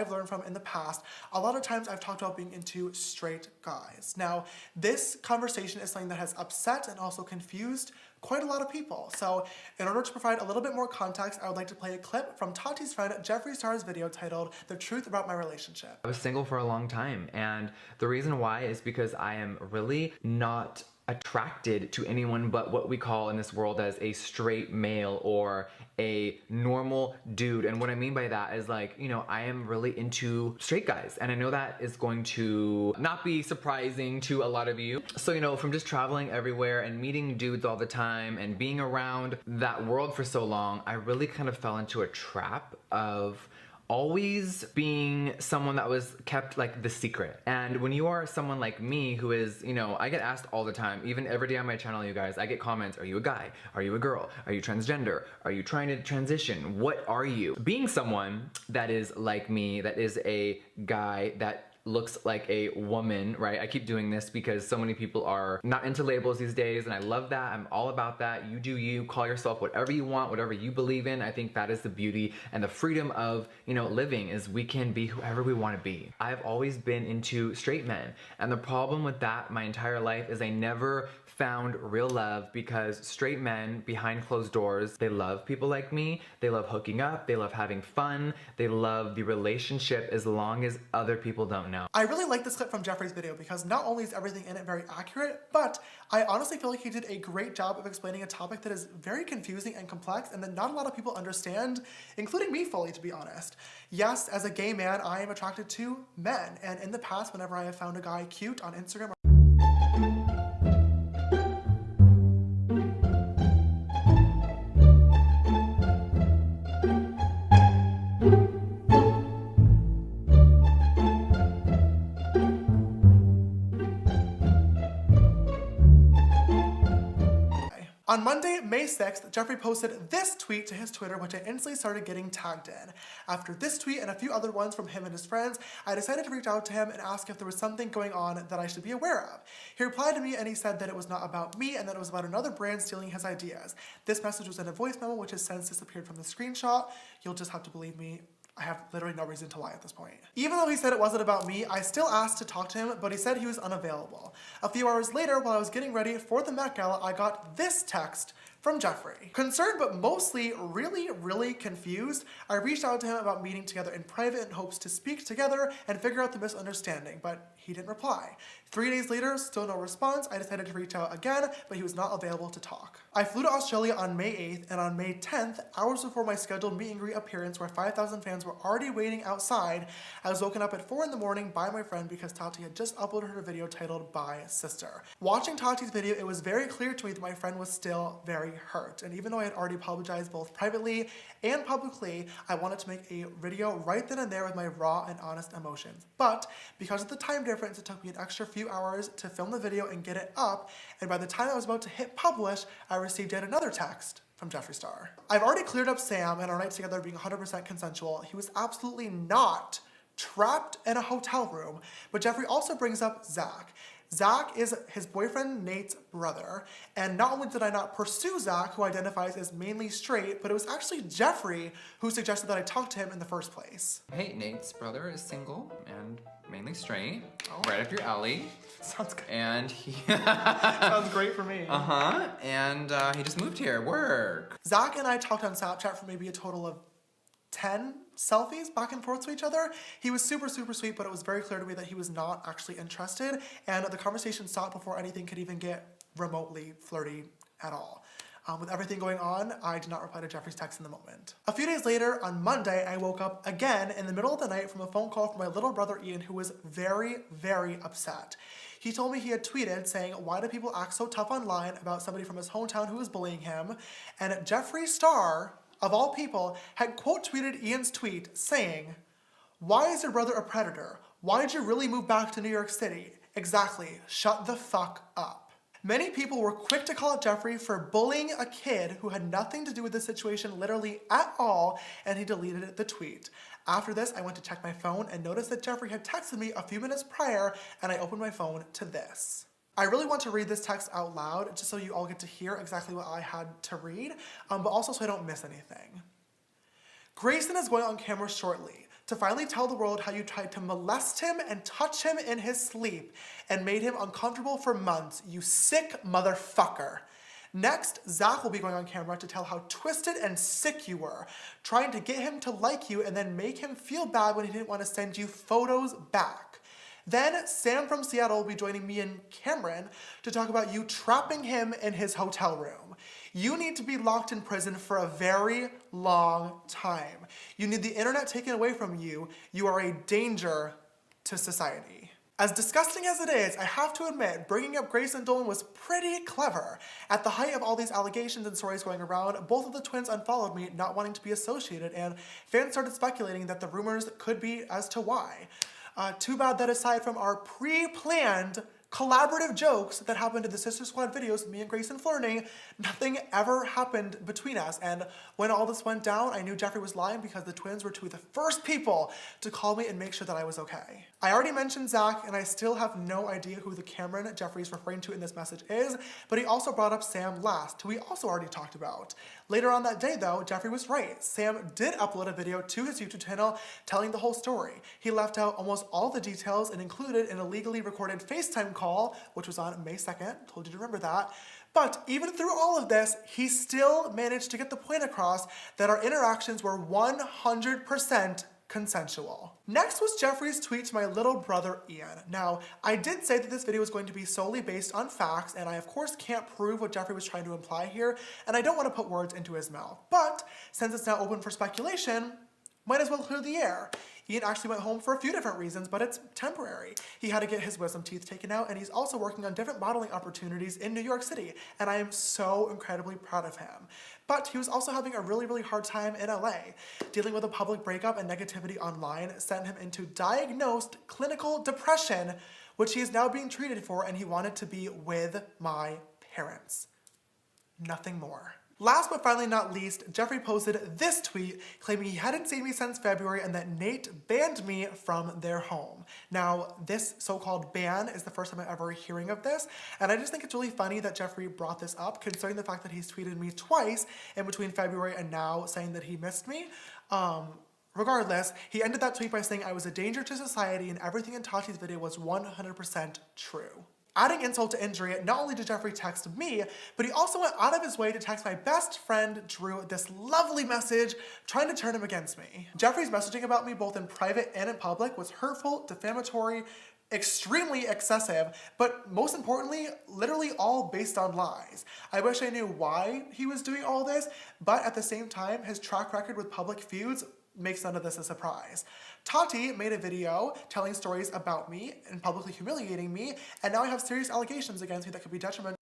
I've learned from in the past, a lot of times I've talked about being into straight guys. Now, this conversation is something that has upset and also confused quite a lot of people. So in order to provide a little bit more context, I would like to play a clip from Tati's friend Jeffree Star's video titled "The Truth About My Relationship." I was single for a long time, and the reason why is because I am really not attracted to anyone but what we call in this world as a straight male or a normal dude. And what I mean by that is, like, you know, I am really into straight guys, and I know that is going to not be surprising to a lot of you. So, you know, from just traveling everywhere and meeting dudes all the time and being around that world for so long, I really kind of fell into a trap of always being someone that was kept like the secret. And when you are someone like me who is, you know, I get asked all the time, even every day on my channel, you guys, I get comments, are you a guy? Are you a girl? Are you transgender? Are you trying to transition? What are you? Being someone that is like me, that is a guy that looks like a woman, right? I keep doing this because so many people are not into labels these days, and I love that. I'm all about that. You do you, call yourself whatever you want, whatever you believe in. I think that is the beauty and the freedom of, you know, living, is we can be whoever we want to be. I've always been into straight men, and the problem with that my entire life is I never found real love, because straight men behind closed doors, they love people like me, they love hooking up, they love having fun, they love the relationship as long as other people don't know. I really like this clip from Jeffree's video because not only is everything in it very accurate, but I honestly feel like he did a great job of explaining a topic that is very confusing and complex and that not a lot of people understand, including me fully, to be honest. Yes, as a gay man, I am attracted to men, and in the past, whenever I have found a guy cute on Instagram On Monday, May 6th, Jeffree posted this tweet to his Twitter, which I instantly started getting tagged in. After this tweet and a few other ones from him and his friends, I decided to reach out to him and ask if there was something going on that I should be aware of. He replied to me and he said that it was not about me and that it was about another brand stealing his ideas. This message was in a voice memo, which has since disappeared from the screenshot. You'll just have to believe me. I have literally no reason to lie at this point. Even though he said it wasn't about me, I still asked to talk to him, but he said he was unavailable. A few hours later, while I was getting ready for the Met Gala, I got this text from Jeffree. Concerned but mostly really confused, I reached out to him about meeting together in private in hopes to speak together and figure out the misunderstanding, but he didn't reply. 3 days later, still no response. I decided to reach out again, but he was not available to talk. I flew to Australia on May 8th, and on May 10th, hours before my scheduled meet and greet appearance where 5,000 fans were already waiting outside, I was woken up at 4 in the morning by my friend because Tati had just uploaded her video titled "Bye Sister." Watching Tati's video, it was very clear to me that my friend was still very hurt, and even though I had already apologized both privately and publicly, I wanted to make a video right then and there with my raw and honest emotions. But because of the time difference, it took me an extra few hours to film the video and get it up, and by the time I was about to hit publish, I received yet another text from Jeffree Star. I've already cleared up Sam and our night together being 100% consensual. He was absolutely not trapped in a hotel room, but Jeffree also brings up Zach. Zach is his boyfriend Nate's brother, and not only did I not pursue Zach, who identifies as mainly straight, but it was actually Jeffree who suggested that I talk to him in the first place. Hey, Nate's brother is single and mainly straight, right up your alley. Sounds good. And he sounds great for me. And he just moved here. Work. Zach and I talked on Snapchat for maybe a total of 10 selfies back and forth to each other. He was super sweet, but it was very clear to me that he was not actually interested, and the conversation stopped before anything could even get remotely flirty at all. With everything going on, I did not reply to Jeffree's text in the moment. A few days later, on Monday, I woke up again in the middle of the night from a phone call from my little brother Ian, who was very upset. He told me he had tweeted saying, "Why do people act so tough online about somebody from his hometown who was bullying him?" And Jeffree Star, of all people, had quote tweeted Ian's tweet saying, "Why is your brother a predator? Why did you really move back to New York City? Exactly, shut the fuck up." Many people were quick to call out Jeffree for bullying a kid who had nothing to do with the situation literally at all, and he deleted the tweet. After this, I went to check my phone and noticed that Jeffree had texted me a few minutes prior, and I opened my phone to this. I really want to read this text out loud just so you all get to hear exactly what I had to read, but also so I don't miss anything. "Grayson is going on camera shortly. to finally tell the world how you tried to molest him and touch him in his sleep and made him uncomfortable for months, you sick motherfucker. Next, Zach will be going on camera to tell how twisted and sick you were, trying to get him to like you and then make him feel bad when he didn't want to send you photos back. Then Sam from Seattle will be joining me and Cameron to talk about you trapping him in his hotel room. You need to be locked in prison for a very long time. You need the internet taken away from you. You are a danger to society. As disgusting as it is, I have to admit, bringing up Grace and Dolan was pretty clever. At the height of all these allegations and stories going around, both of the twins unfollowed me, not wanting to be associated, and fans started speculating that the rumors could be as to why. Too bad that aside from our pre-planned collaborative jokes that happened in the Sister Squad videos, me and Grayson flirting, nothing ever happened between us. And when all this went down, I knew Jeffree was lying because the twins were two of the first people to call me and make sure that I was okay. I already mentioned Zach, and I still have no idea who the Cameron Jeffree is referring to in this message is, but he also brought up Sam last, who we also already talked about. Later on that day though, Jeffree was right. Sam did upload a video to his YouTube channel telling the whole story. He left out almost all the details and included an illegally recorded FaceTime call, which was on May 2nd, told you to remember that. But even through all of this, he still managed to get the point across that our interactions were 100% consensual. Next was Jeffree's tweet to my little brother Ian. Now, I did say that this video was going to be solely based on facts, and I of course can't prove what Jeffree was trying to imply here, and I don't want to put words into his mouth. But since it's now open for speculation, might as well clear the air. Ian actually went home for a few different reasons, but it's temporary. He had to get his wisdom teeth taken out, and he's also working on different modeling opportunities in New York City, and I am so incredibly proud of him. But he was also having a really hard time in LA. Dealing with a public breakup and negativity online sent him into diagnosed clinical depression, which he is now being treated for, and he wanted to be with my parents. Nothing more. Last but finally not least, Jeffree posted this tweet claiming he hadn't seen me since February and that Nate banned me from their home. Now, this so-called ban is the first time I'm ever hearing of this, and I just think it's really funny that Jeffree brought this up, considering the fact that he's tweeted me twice in between February and now saying that he missed me. Regardless, he ended that tweet by saying I was a danger to society and everything in Tati's video was 100% true. Adding insult to injury, not only did Jeffree text me, but he also went out of his way to text my best friend, Drew, this lovely message trying to turn him against me. Jeffree's messaging about me both in private and in public was hurtful, defamatory, extremely excessive, but most importantly, literally all based on lies. I wish I knew why he was doing all this, but at the same time, his track record with public feuds makes none of this a surprise. Tati made a video telling stories about me and publicly humiliating me, and now I have serious allegations against me that could be detrimental.